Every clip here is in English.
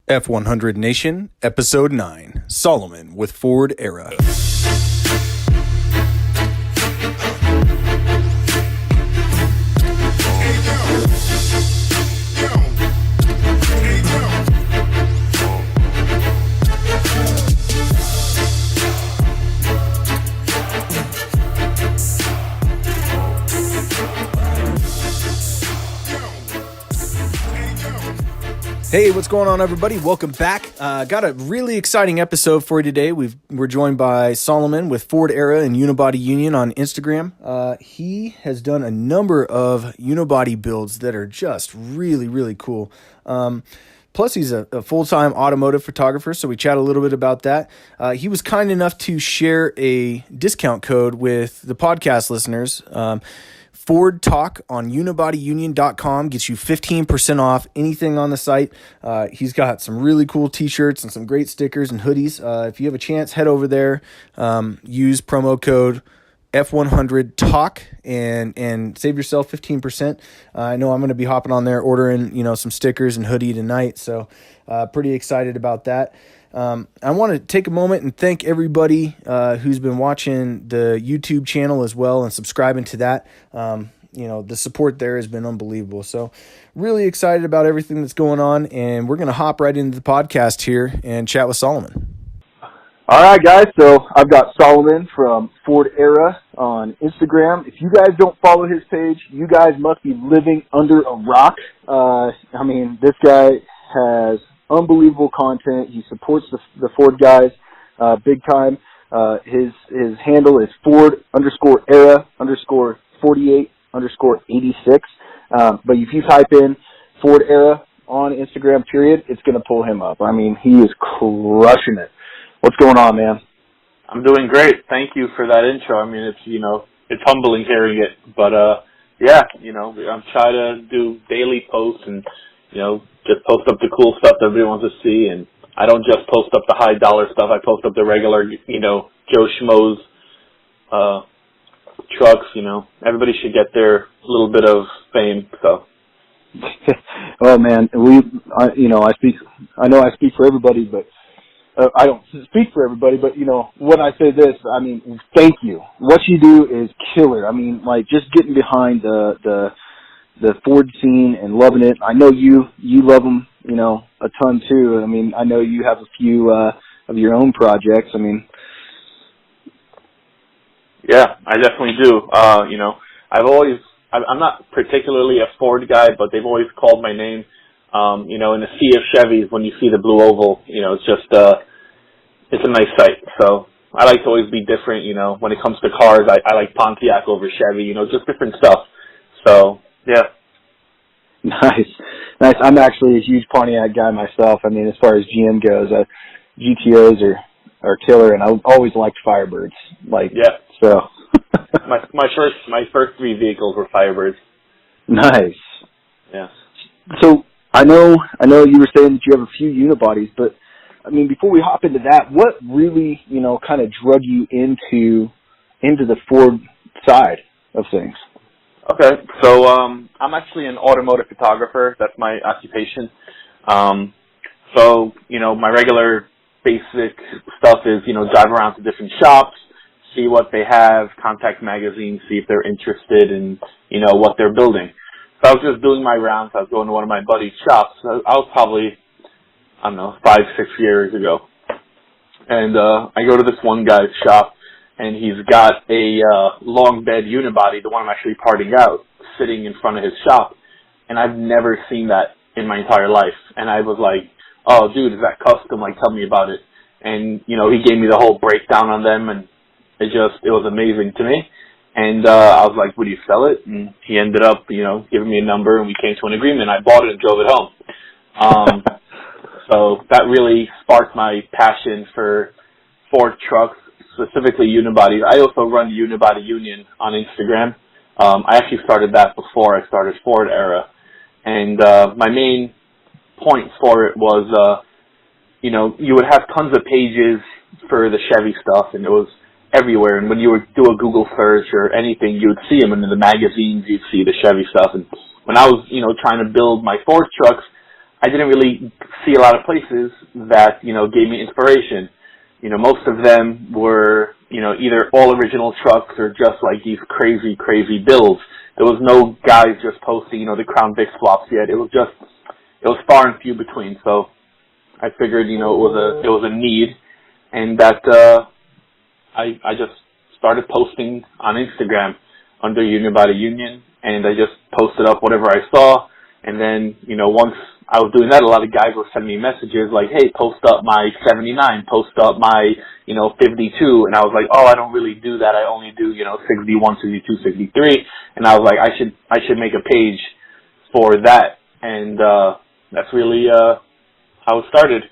F100 Nation, Episode 9, Solomon with Ford Era. Hey, what's going on, everybody? Welcome back. Got a really exciting episode for you today. We're joined by Solomon with Ford Era and Unibody-Union on Instagram. He has done a number of unibody builds that are just really, really cool. Plus, he's a full-time automotive photographer, so we chat a little bit about that. He was kind enough to share a discount code with the podcast listeners. Ford Talk on unibody-union.com gets you 15% off anything on the site. He's got some really cool t-shirts and some great stickers and hoodies. If you have a chance, head over there, use promo code F100 Talk and save yourself 15%. I know I'm going to be hopping on there ordering, some stickers and hoodie tonight. So pretty excited about that. I want to take a moment and thank everybody who's been watching the YouTube channel as well and subscribing to that. The support there has been unbelievable. So really excited about everything that's going on, and we're going to hop right into the podcast here and chat with Solomon. All right, guys. So I've got Solomon from Ford Era on Instagram. If you guys don't follow his page, you guys must be living under a rock. This guy has unbelievable content. He supports the Ford guys big time. His handle is Ford_Era_48_86. But if you type in Ford Era on Instagram, it's going to pull him up. He is crushing it. What's going on, man? I'm doing great. Thank you for that intro. It's humbling hearing it, but I'm trying to do daily posts and just post up the cool stuff that everybody wants to see. And I don't just post up the high dollar stuff. I post up the regular, Joe Schmo's trucks. Everybody should get their little bit of fame. So. Oh man, I know I speak for everybody, but I don't speak for everybody. But when I say this, thank you. What you do is killer. Just getting behind the Ford scene and loving it. I know you love them, a ton too. I know you have a few of your own projects. Yeah, I definitely do. I'm not particularly a Ford guy, but they've always called my name. In a sea of Chevys, when you see the blue oval, it's just it's a nice sight. So I like to always be different. When it comes to cars, I like Pontiac over Chevy. Just different stuff. So. Yeah. Nice. I'm actually a huge Pontiac guy myself. As far as GM goes, GTOs are killer, and I always liked Firebirds. So. my first three vehicles were Firebirds. Nice. Yeah. So I know you were saying that you have a few unibodies, but before we hop into that, what really kind of drug you into the Ford side of things? Okay, so I'm actually an automotive photographer. That's my occupation. My regular basic stuff is, drive around to different shops, see what they have, contact magazines, see if they're interested in, what they're building. So I was just doing my rounds. I was going to one of my buddy's shops. I was probably, 5-6 years ago. And I go to this one guy's shop, and he's got a long bed unibody, the one I'm actually parting out, sitting in front of his shop. And I've never seen that in my entire life. And I was like, oh, dude, is that custom? Tell me about it. And, he gave me the whole breakdown on them, and it was amazing to me. And I was like, would you sell it? And he ended up, giving me a number, and we came to an agreement. I bought it and drove it home. So that really sparked my passion for Ford trucks, specifically unibodies. I also run Unibody-Union on Instagram. I actually started that before I started Ford Era. And my main point for it was, you would have tons of pages for the Chevy stuff, and it was everywhere. And when you would do a Google search or anything, you would see them. And in the magazines, you'd see the Chevy stuff. And when I was, trying to build my Ford trucks, I didn't really see a lot of places that, gave me inspiration. Most of them were, either all original trucks or just like these crazy, crazy builds. There was no guys just posting, the Crown Vic swaps yet. It was far and few between. So I figured, it was a need, and that, I just started posting on Instagram under unibody-union, and I just posted up whatever I saw. And then, once I was doing that, a lot of guys were sending me messages like, hey, post up my 79, post up my, 52. And I was like, oh, I don't really do that. I only do, 61, 62, 63. And I was like, I should make a page for that. And, that's really, how it started.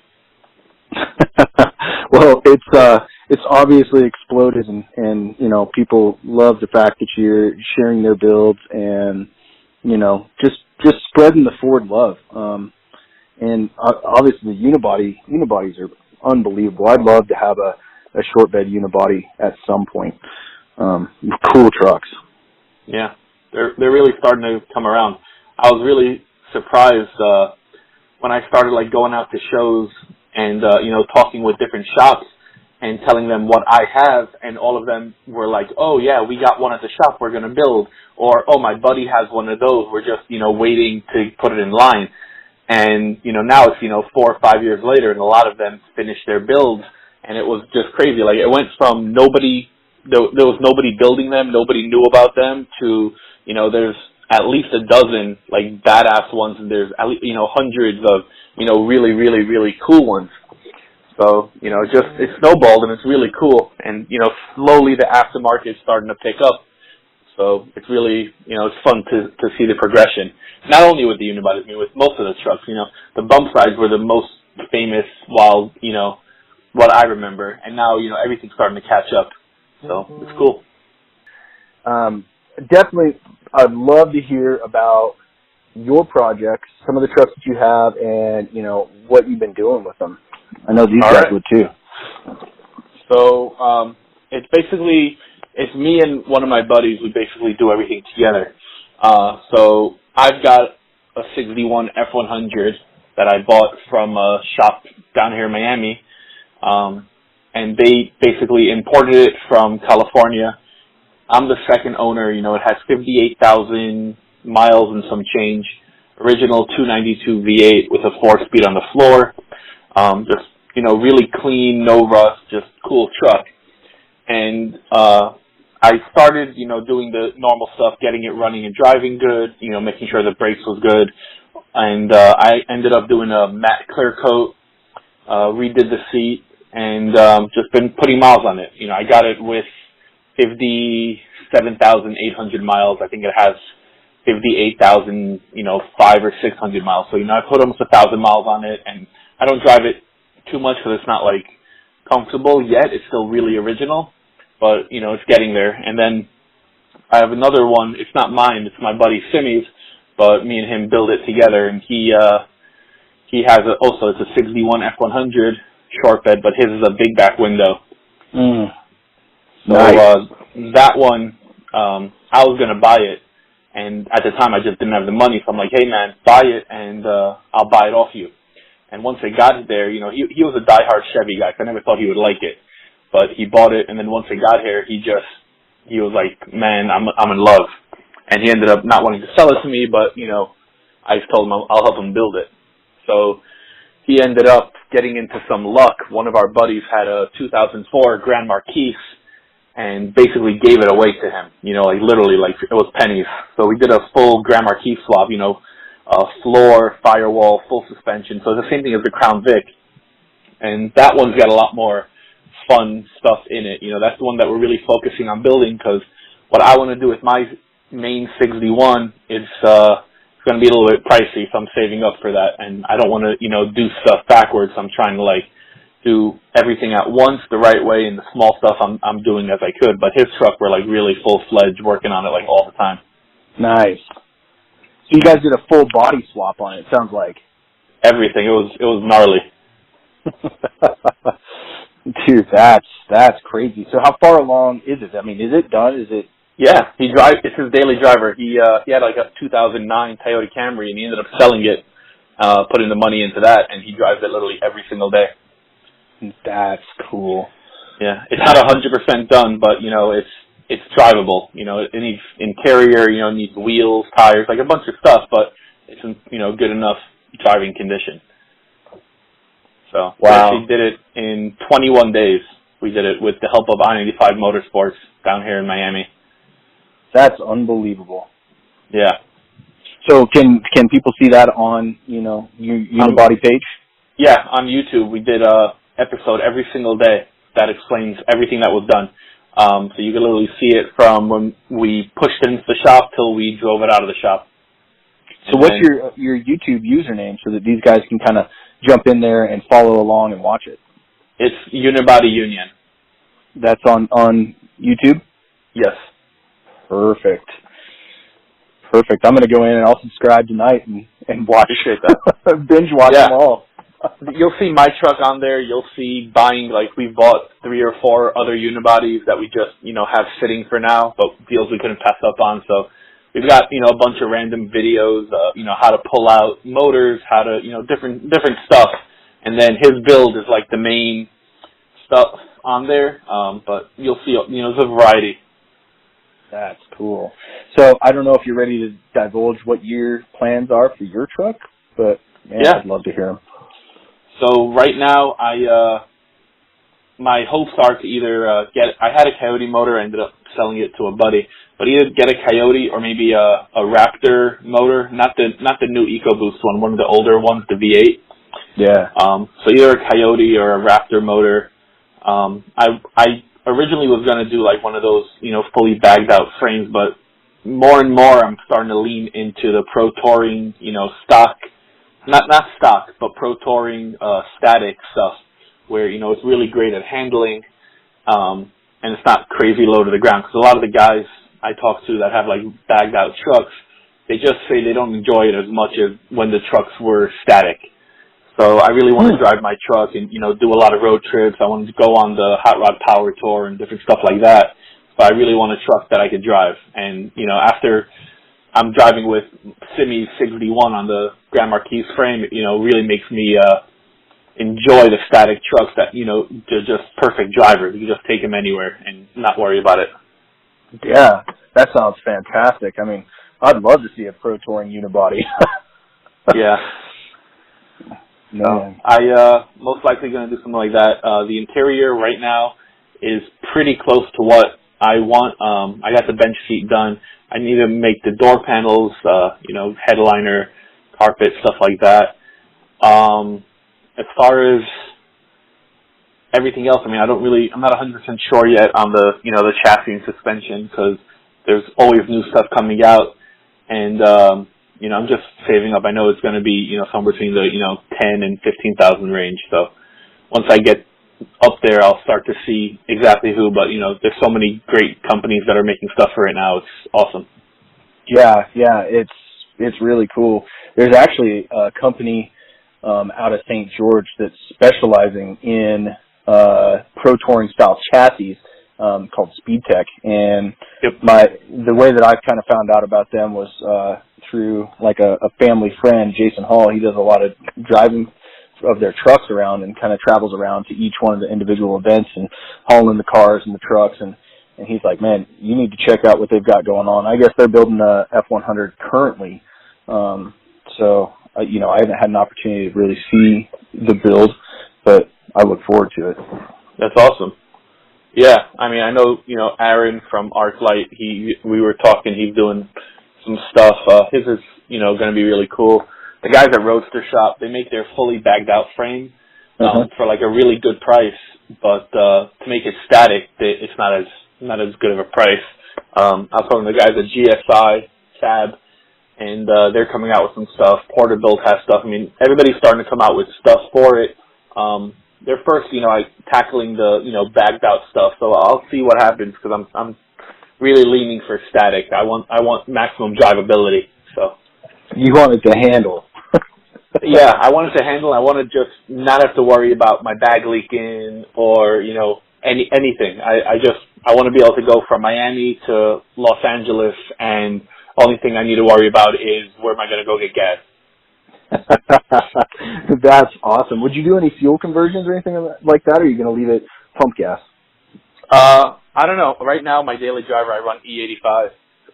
Well, it's obviously exploded, and people love the fact that you're sharing their builds and just spreading the Ford love. And obviously the unibodies are unbelievable. I'd love to have a short bed unibody at some point. Cool trucks. Yeah, they're really starting to come around. I was really surprised when I started like going out to shows and talking with different shops and telling them what I have, and all of them were like, oh yeah, we got one at the shop we're going to build, or oh, my buddy has one of those, we're just waiting to put it in line. And now it's 4 or 5 years later, and a lot of them finished their builds, and it was just crazy. Like, it went from there was nobody building them, nobody knew about them, to there's at least a dozen like badass ones, and there's at least hundreds of really, really, really cool ones. So it snowballed, and it's really cool. And slowly the aftermarket is starting to pick up. So it's really it's fun to see the progression. Not only with the unibodies, I mean with most of the trucks. The bump sides were the most famous while what I remember, and now everything's starting to catch up. So it's cool. Definitely, I'd love to hear about your projects, some of the trucks that you have, and what you've been doing with them. I know these guys would too. So it's me and one of my buddies. We basically do everything together. So I've got a 61 F100 that I bought from a shop down here in Miami, and they basically imported it from California. I'm the second owner. It has 58,000 miles and some change. Original 292 V8 with a 4-speed on the floor. Just really clean, no rust, just cool truck. And I started doing the normal stuff, getting it running and driving good, making sure the brakes was good. And I ended up doing a matte clear coat, redid the seat, and just been putting miles on it. I got it with 57,800 miles. I think it has 58,000, 500 or 600 miles. So, I put almost 1,000 miles on it, and I don't drive it too much because it's not like comfortable yet. It's still really original, but it's getting there. And then I have another one. It's not mine. It's my buddy Simi's, but me and him build it together. And he has also it's a 61 F100 short bed, but his is a big back window. Nice. So that one, I was gonna buy it, and at the time I just didn't have the money. So I'm like, hey man, buy it, and I'll buy it off you. And once it got there, he was a diehard Chevy guy, so I never thought he would like it. But he bought it, and then once it got here, he was like, man, I'm in love. And he ended up not wanting to sell it to me, but, I just told him I'll help him build it. So he ended up getting into some luck. One of our buddies had a 2004 Grand Marquis and basically gave it away to him, literally, it was pennies. So we did a full Grand Marquis swap, floor, firewall, full suspension. So it's the same thing as the Crown Vic. And that one's got a lot more fun stuff in it. That's the one that we're really focusing on building, because what I want to do with my main 61 is it's going to be a little bit pricey, so I'm saving up for that. And I don't want to, do stuff backwards. I'm trying to do everything at once the right way, and the small stuff I'm doing as I could. But his truck, we're really full-fledged working on it all the time. Nice. So you guys did a full body swap on it, sounds like. Everything. It was gnarly. Dude, that's crazy. So how far along is it? I mean, is it done? Is it? Yeah, it's his daily driver. He had a 2009 Toyota Camry, and he ended up selling it putting the money into that, and he drives it literally every single day. That's cool. Yeah, it's not 100% done, but it's drivable. It needs interior, it needs wheels, tires, like a bunch of stuff, but it's in good enough driving condition. So we actually did it in 21 days. We did it with the help of I-95 Motorsports down here in Miami. That's unbelievable. Yeah. So can people see that on Unibody page? Yeah, on YouTube we did a episode every single day that explains everything that was done. So you can literally see it from when we pushed it into the shop till we drove it out of the shop. So what's your YouTube username so that these guys can kind of jump in there and follow along and watch it? It's unibody-union. That's on YouTube? Yes. Perfect. I'm going to go in and I'll subscribe tonight and watch. Appreciate that. Binge watch them all. You'll see my truck on there. You'll see buying, we've bought 3 or 4 other unibodies that we just, have sitting for now, but deals we couldn't pass up on. So we've got, a bunch of random videos, how to pull out motors, how to, different stuff. And then his build is the main stuff on there. But you'll see, there's a variety. That's cool. So I don't know if you're ready to divulge what your plans are for your truck, but I'd love to hear them. So right now, my hopes are to either I had a Coyote motor, I ended up selling it to a buddy, but either get a Coyote or maybe a Raptor motor, not the new EcoBoost one of the older ones, the V8. Yeah. So either a Coyote or a Raptor motor. I originally was going to do one of those, fully bagged out frames, but more and more I'm starting to lean into the Pro Touring, stock, not stock, but Pro Touring, static stuff where, it's really great at handling, and it's not crazy low to the ground. Because a lot of the guys I talk to that have bagged out trucks, they just say they don't enjoy it as much as when the trucks were static. So I really want to drive my truck and, do a lot of road trips. I want to go on the Hot Rod Power Tour and different stuff like that. But I really want a truck that I could drive. And, after I'm driving with Simi's 61 on the Grand Marquis frame, it, really makes me enjoy the static trucks that, they're just perfect drivers. You can just take them anywhere and not worry about it. Yeah, that sounds fantastic. I mean, I'd love to see a Pro Touring unibody. Yeah. No. I most likely going to do something like that. The interior right now is pretty close to what I want. I got the bench seat done. I need to make the door panels, headliner, carpet, stuff like that. As far as everything else, I'm not 100% sure yet on the, the chassis and suspension because there's always new stuff coming out. And, I'm just saving up. I know it's going to be, somewhere between the, 10 and 15,000 range. So once I get up there, I'll start to see exactly who. But, there's so many great companies that are making stuff for it now. It's awesome. Yeah, it's really cool. There's actually a company out of St. George that's specializing in Pro Touring style chassis called SpeedTech. And the way that I kind of found out about them was through a family friend, Jason Hall. He does a lot of driving of their trucks around and kind of travels around to each one of the individual events and hauling the cars and the trucks. And he's like, man, you need to check out what they've got going on. I guess they're building a F100 currently. So, I haven't had an opportunity to really see the build, but I look forward to it. That's awesome. Yeah, I know, Aaron from ArcLight, we were talking, he's doing some stuff. His is, going to be really cool. The guys at Roadster Shop, they make their fully bagged out frame for a really good price, but to make it static, it's not as good of a price. I was talking to the guys at GSI, Fab, and they're coming out with some stuff. Porterbuilt has stuff. Everybody's starting to come out with stuff for it. They're first, tackling the, bagged out stuff. So I'll see what happens because I'm really leaning for static. I want maximum drivability. So you want it to handle. Yeah, I want it to handle. I want to just not have to worry about my bag leaking or anything. I want to be able to go from Miami to Los Angeles, and only thing I need to worry about is where am I going to go get gas. That's awesome. Would you do any fuel conversions or anything like that, or are you going to leave it pump gas? I don't know. Right now, my daily driver, I run E85,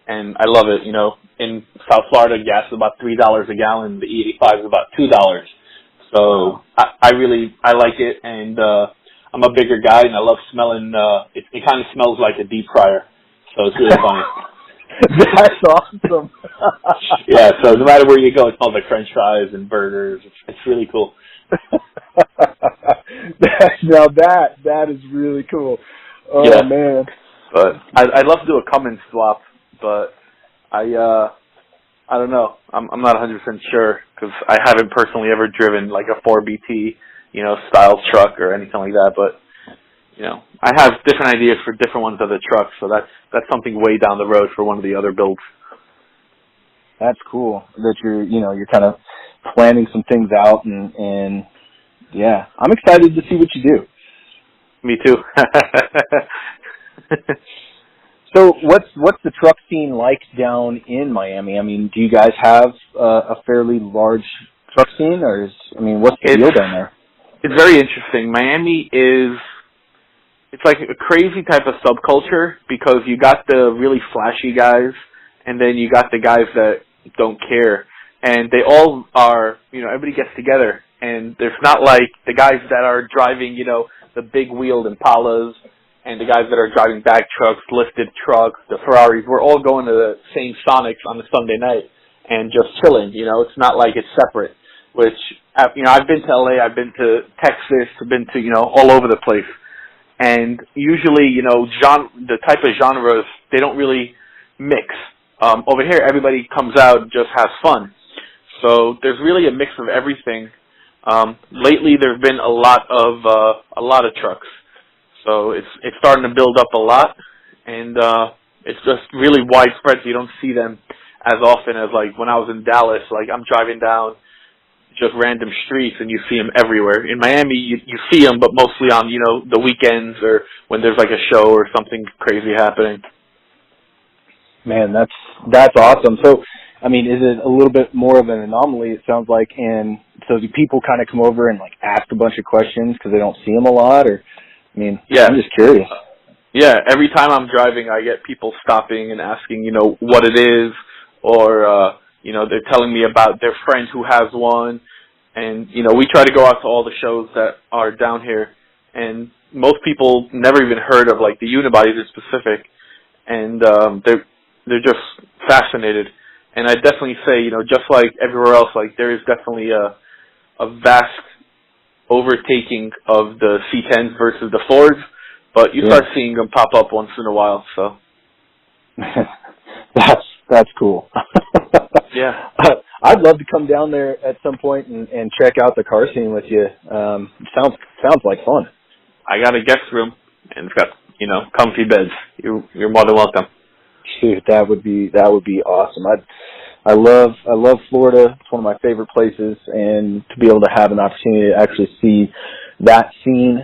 and I love it. You know, in South Florida, gas is about $3 a gallon. The E85 is about $2. So Wow. I like it, and I'm a bigger guy, and I love smelling. It kind of smells like a deep fryer, so it's really funny. That's awesome. Yeah, so no matter where you go, it smells like French fries and burgers. It's really cool. Now that is really cool. Oh yeah. man! But I'd love to do a Cummins swap, but I don't know. I'm not 100% sure because I haven't personally ever driven like a 4BT, style truck or anything like that. But I have different ideas for different ones of the trucks, so that's something way down the road for one of the other builds. That's cool that you're kind of planning some things out and yeah, I'm excited to see what you do. Me too. So what's the truck scene like down in Miami? I mean, do you guys have a fairly large truck scene, or what's the deal down there? It's very interesting. Miami it's like a crazy type of subculture because you got the really flashy guys, and then you got the guys that don't care, and they all are, everybody gets together, and there's not like the guys that are driving, the big wheeled Impalas, and the guys that are driving bag trucks, lifted trucks, the Ferraris. We're all going to the same Sonics on a Sunday night and just chilling. It's not like it's separate. Which I've been to LA, I've been to Texas, I've been to all over the place, and usually the type of genres they don't really mix. Over here, everybody comes out and just has fun. So there's really a mix of everything. Lately, there's been a lot of trucks. So it's starting to build up a lot, and it's just really widespread. So you don't see them as often as like when I was in Dallas. Like I'm driving down just random streets, and you see them everywhere. In Miami, you see them, but mostly on the weekends or when there's like a show or something crazy happening. Man, that's awesome. So, is it a little bit more of an anomaly? It sounds like, and so do people kind of come over and like ask a bunch of questions because they don't see them a lot, or? Yeah. I'm just curious. Yeah, every time I'm driving, I get people stopping and asking, what it is, or, they're telling me about their friend who has one. And, we try to go out to all the shows that are down here. And most people never even heard of, like, the unibodies in specific. And they're just fascinated. And I definitely say, just like everywhere else, like, there is definitely a vast overtaking of the C10s versus the Fords, but you start seeing them pop up once in a while. So that's cool. Yeah, I'd love to come down there at some point and check out the car scene with you. Sounds like fun. I got a guest room and it's got comfy beds. You're more than welcome. Dude, that would be awesome. I love Florida. It's one of my favorite places, and to be able to have an opportunity to actually see that scene,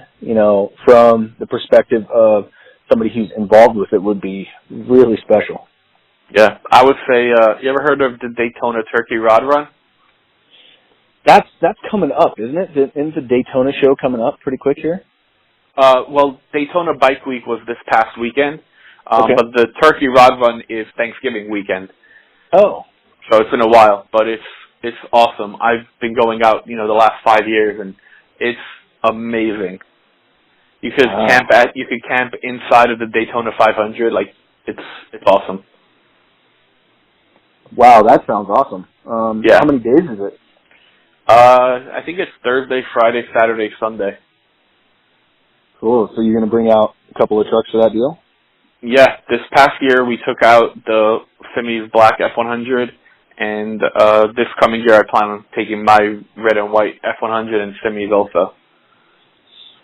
from the perspective of somebody who's involved with it would be really special. Yeah, I would say, you ever heard of the Daytona Turkey Rod Run? That's coming up, isn't it? Isn't the Daytona show coming up pretty quick here? Well, Daytona Bike Week was this past weekend, okay. But the Turkey Rod Run is Thanksgiving weekend. Oh. So it's been a while, but it's awesome. I've been going out, the last 5 years, and it's amazing. You could camp inside of the Daytona 500. Like it's awesome. Wow, that sounds awesome. Yeah. How many days is it? I think it's Thursday, Friday, Saturday, Sunday. Cool. So you're going to bring out a couple of trucks for that deal? Yeah. This past year we took out the Simi's black F100. And this coming year, I plan on taking my red and white F100 and Simi's also.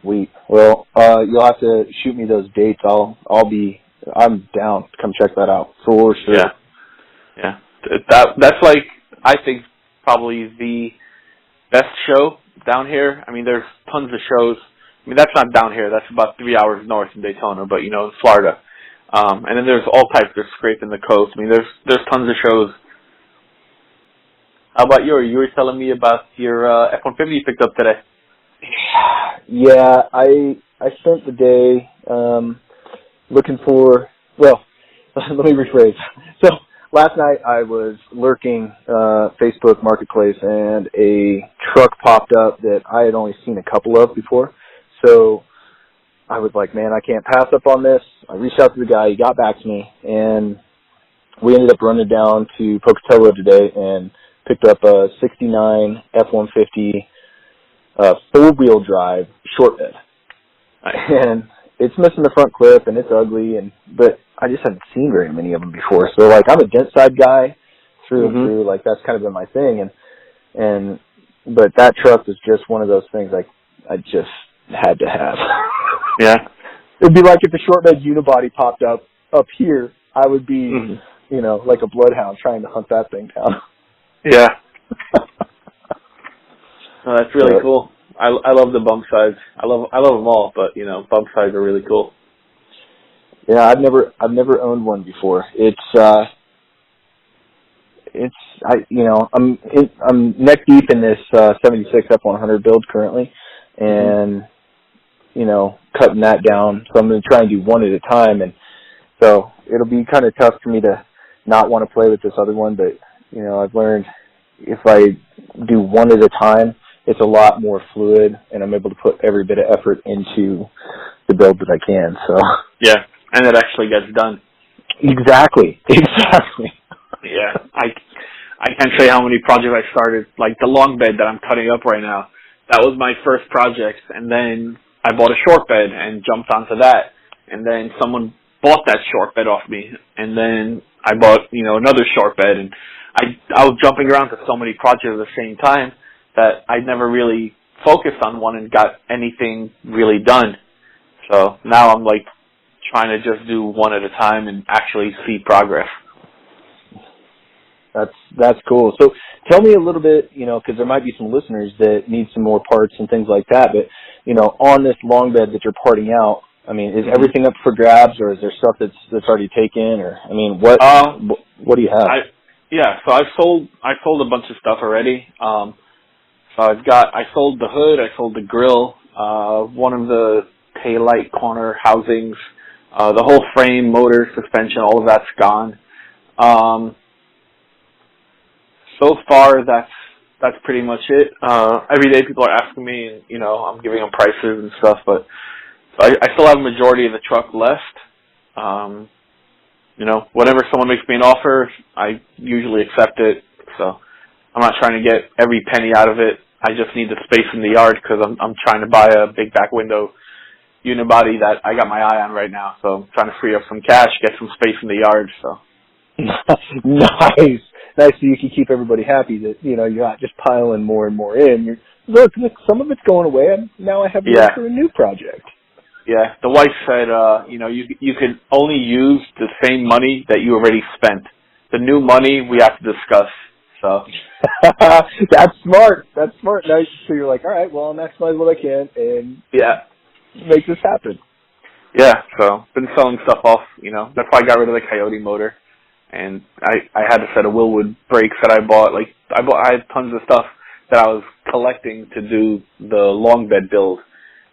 Sweet. Well, you'll have to shoot me those dates. I'm down to come check that out for sure. Yeah. That's like, I think, probably the best show down here. There's tons of shows. That's not down here. That's about 3 hours north in Daytona, but in Florida. And then there's all types. There's scraping the coast. There's tons of shows. How about yours? You were telling me about your F-150 you picked up today. Yeah, I spent the day looking for. Well, let me rephrase. So last night I was lurking Facebook Marketplace, and a truck popped up that I had only seen a couple of before. So I was like, man, I can't pass up on this. I reached out to the guy. He got back to me, and we ended up running down to Pocatello today and picked up a 69 F-150 four-wheel drive short bed. And it's missing the front clip, and it's ugly, but I just haven't seen very many of them before. So, like, I'm a dent side guy through and through. Like, that's kind of been my thing. But that truck was just one of those things I just had to have. Yeah. It'd be like if the short bed unibody popped up here, I would be, like a bloodhound trying to hunt that thing down. Yeah. Oh, that's really cool. I love the bump sides. I love them all, but bump sides are really cool. Yeah, I've never owned one before. I'm neck deep in this 76 F100 build currently, and cutting that down. So I'm going to try and do one at a time, and so it'll be kind of tough for me to not want to play with this other one. But I've learned if I do one at a time, it's a lot more fluid, and I'm able to put every bit of effort into the build that I can. So yeah, and it actually gets done. Exactly. Yeah, I can't say how many projects I started, like the long bed that I'm cutting up right now. That was my first project, and then I bought a short bed and jumped onto that, and then someone bought that short bed off me, and then I bought, another short bed, and I was jumping around to so many projects at the same time that I never really focused on one and got anything really done. So now I'm like trying to just do one at a time and actually see progress. That's cool. So tell me a little bit, because there might be some listeners that need some more parts and things like that, but, on this long bed that you're parting out, I mean, is everything up for grabs, or is there stuff that's already taken, or, I mean, what do you have? So I sold a bunch of stuff already. So I sold the hood, I sold the grill, one of the taillight corner housings, the whole frame, motor, suspension, all of that's gone. So far, that's pretty much it. Every day people are asking me, and, I'm giving them prices and stuff, but so I still have a majority of the truck left. Whenever someone makes me an offer, I usually accept it, so I'm not trying to get every penny out of it. I just need the space in the yard because I'm trying to buy a big back window unibody that I got my eye on right now, so I'm trying to free up some cash, get some space in the yard, so. Nice, so you can keep everybody happy that you're not just piling more and more in. Look, some of it's going away, and now I have room for a new project. Yeah, the wife said, you can only use the same money that you already spent. The new money we have to discuss. So that's smart. Now, so you're like, all right, well, I'll maximize what I can and make this happen. Yeah, so been selling stuff off. That's why I got rid of the Coyote motor. And I had a set of Willwood brakes that I bought. I had tons of stuff that I was collecting to do the long bed build,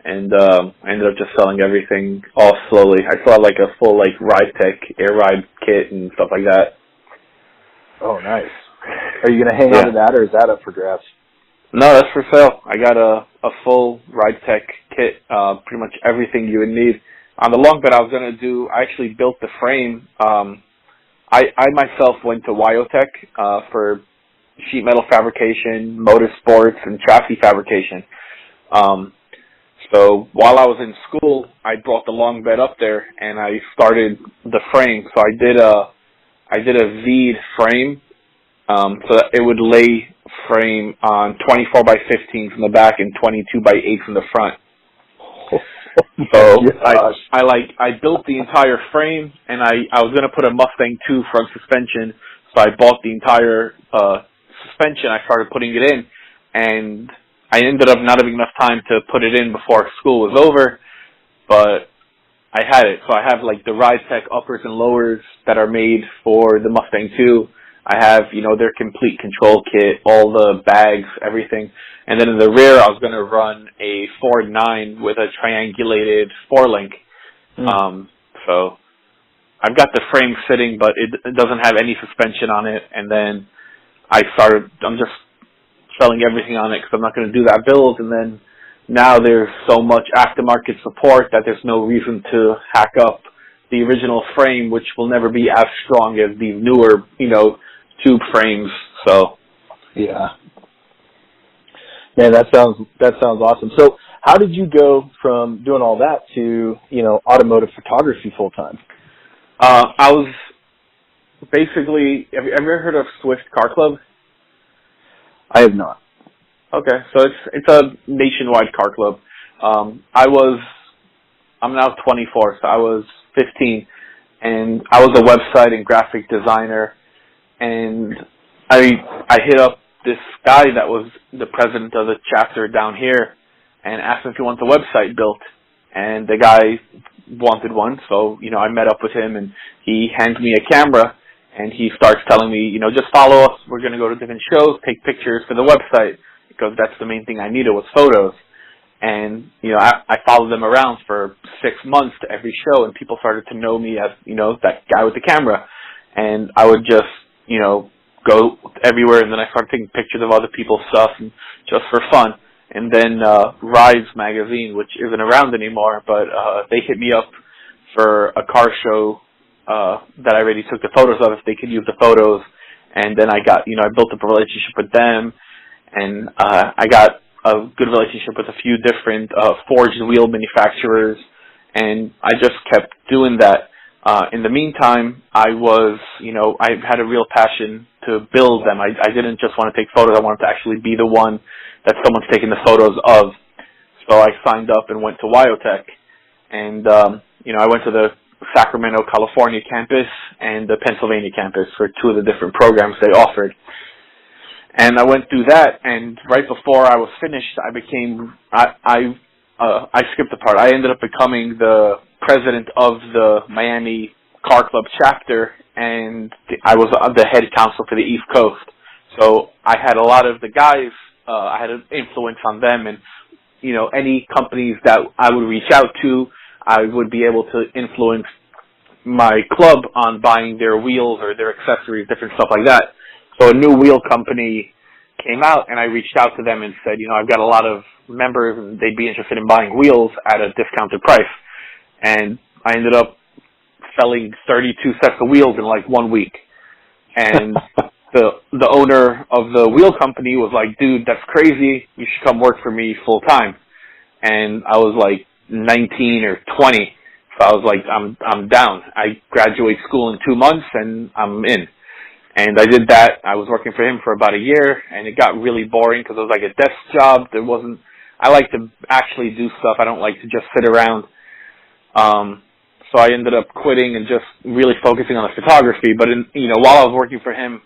and I ended up just selling everything off slowly. I still had a full Ride Tech air ride kit and stuff like that. Oh, nice. Are you gonna hang on to that, or is that up for grabs? No, that's for sale. I got a full Ride Tech kit, pretty much everything you would need. On the long bed, I actually built the frame. I myself went to Wyotech for sheet metal fabrication, motorsports, and chassis fabrication. So while I was in school, I brought the long bed up there and I started the frame. So I did a V'd frame, so that it would lay frame on 24 by 15 from the back and 22 by 8 from the front. So I built the entire frame, and I was gonna put a Mustang 2 front suspension, so I bought the entire suspension. I started putting it in, and I ended up not having enough time to put it in before school was over, but I had it. So I have the Ride Tech uppers and lowers that are made for the Mustang 2. I have, their complete control kit, all the bags, everything. And then in the rear, I was going to run a Ford 9 with a triangulated 4-link. So I've got the frame sitting, but it doesn't have any suspension on it. And then I'm just selling everything on it because I'm not going to do that build. And then now there's so much aftermarket support that there's no reason to hack up the original frame, which will never be as strong as these newer, tube frames. So, yeah, man, that sounds awesome. So, how did you go from doing all that to automotive photography full time? I was basically. Have you ever heard of Swift Car Club? I have not. Okay, so it's a nationwide car club. I'm now 24, so I was 15, and I was a website and graphic designer, and I hit up this guy that was the president of the chapter down here and asked him if he wanted the website built, and the guy wanted one, so, I met up with him, and he hands me a camera, and he starts telling me, just follow us, we're going to go to different shows, take pictures for the website, because that's the main thing I needed was photos. And, I followed them around for 6 months to every show, and people started to know me as, that guy with the camera. And I would just, go everywhere, and then I started taking pictures of other people's stuff and just for fun. And then Rise magazine, which isn't around anymore, but they hit me up for a car show that I already took the photos of, if they could use the photos. And then I got, I built up a relationship with them, and I got a good relationship with a few different forged wheel manufacturers, and I just kept doing that. In the meantime, I had a real passion to build them. I didn't just want to take photos. I wanted to actually be the one that someone's taking the photos of. So I signed up and went to Wyotech, and I went to the Sacramento, California campus and the Pennsylvania campus for 2 of the different programs they offered. And I went through that, and right before I was finished, I skipped a part. I ended up becoming the president of the Miami Car Club chapter, and I was the head counsel for the East Coast. So I had a lot of the guys, I had an influence on them, and, any companies that I would reach out to, I would be able to influence my club on buying their wheels or their accessories, different stuff like that. So a new wheel company came out, and I reached out to them and said, I've got a lot of members, and they'd be interested in buying wheels at a discounted price. And I ended up selling 32 sets of wheels in like 1 week. And the owner of the wheel company was like, dude, that's crazy. You should come work for me full time. And I was like 19 or 20. So I was like, I'm down. I graduate school in 2 months, and I'm in. And I did that. I was working for him for about a year, and it got really boring because it was like a desk job. I like to actually do stuff. I don't like to just sit around. So I ended up quitting and just really focusing on the photography. But while I was working for him,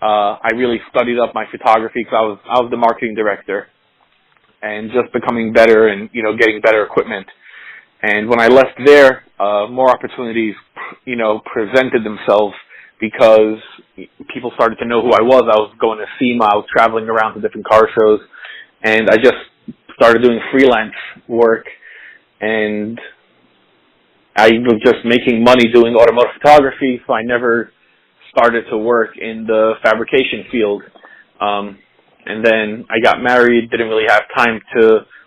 I really studied up my photography because I was the marketing director, and just becoming better and, getting better equipment. And when I left there, more opportunities, presented themselves, because people started to know who I was. I was going to SEMA, I was traveling around to different car shows, and I just started doing freelance work, and I was just making money doing automotive photography, so I never started to work in the fabrication field. And then I got married, didn't really have time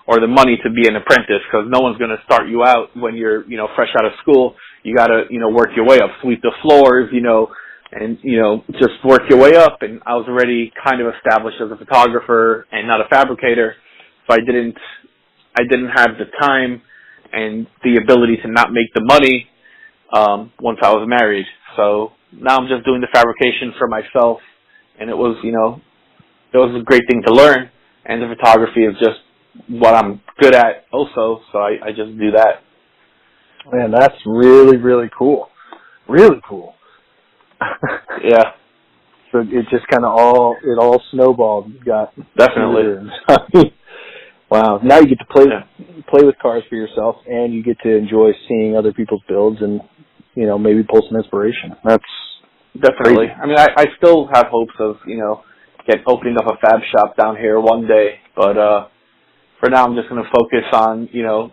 or the money to be an apprentice, because no one's going to start you out when you're, fresh out of school. You got to, work your way up, sweep the floors, and, just work your way up. And I was already kind of established as a photographer and not a fabricator. So I didn't have the time and the ability to not make the money, once I was married. So now I'm just doing the fabrication for myself, and it was, it was a great thing to learn. And the photography is just what I'm good at also. So I just do that. Man, that's really, really cool. Really cool. Yeah. So it just kind of all snowballed. You got definitely. Wow. Now you get to play with cars for yourself, and you get to enjoy seeing other people's builds, and maybe pull some inspiration. Definitely. Crazy. I mean, I still have hopes of, opening up a fab shop down here one day, but for now I'm just going to focus on,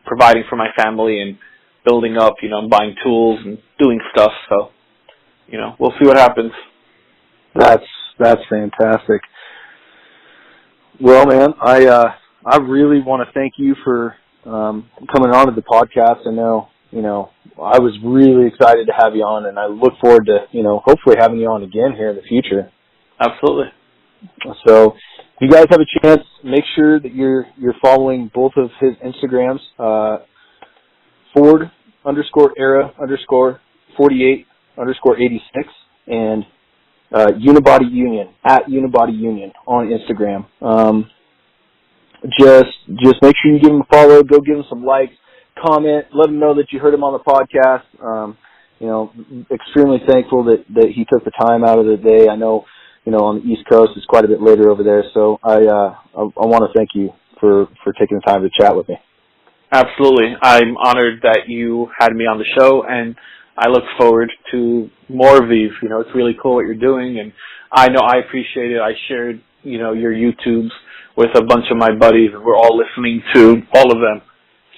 providing for my family and building up, buying tools and doing stuff. So, we'll see what happens. That's fantastic. Well, man, I really want to thank you for coming on to the podcast. I know, I was really excited to have you on, and I look forward to, hopefully having you on again here in the future. Absolutely. So, if you guys have a chance, make sure that you're following both of his Instagrams, Ford_era_48_86 and unibody-union @unibody-union on Instagram. Just make sure you give him a follow. Go give him some likes, comment, let him know that you heard him on the podcast. Extremely thankful that he took the time out of the day. I know, on the East Coast it's quite a bit later over there. So I want to thank you for taking the time to chat with me. Absolutely. I'm honored that you had me on the show, and I look forward to more of these. It's really cool what you're doing, and I know I appreciate it. I shared, your YouTubes with a bunch of my buddies, and we're all listening to all of them.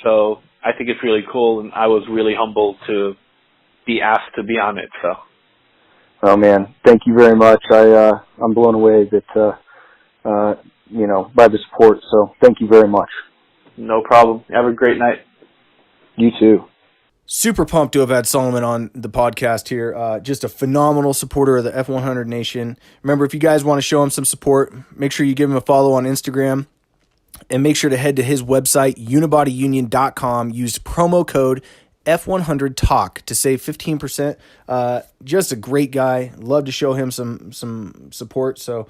So I think it's really cool, and I was really humbled to be asked to be on it. So. Oh man, thank you very much. I'm blown away that by the support. So thank you very much. No problem. Have a great night. You too. Super pumped to have had Solomon on the podcast here. Just a phenomenal supporter of the F100 Nation. Remember, if you guys want to show him some support, make sure you give him a follow on Instagram, and make sure to head to his website, unibody-union.com. Use promo code F100TALK to save 15%. Just a great guy. Love to show him some support. So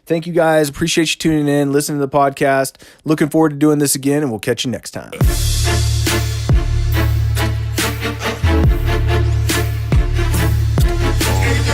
thank you guys. Appreciate you tuning in, listening to the podcast. Looking forward to doing this again, and we'll catch you next time. Hey, yo.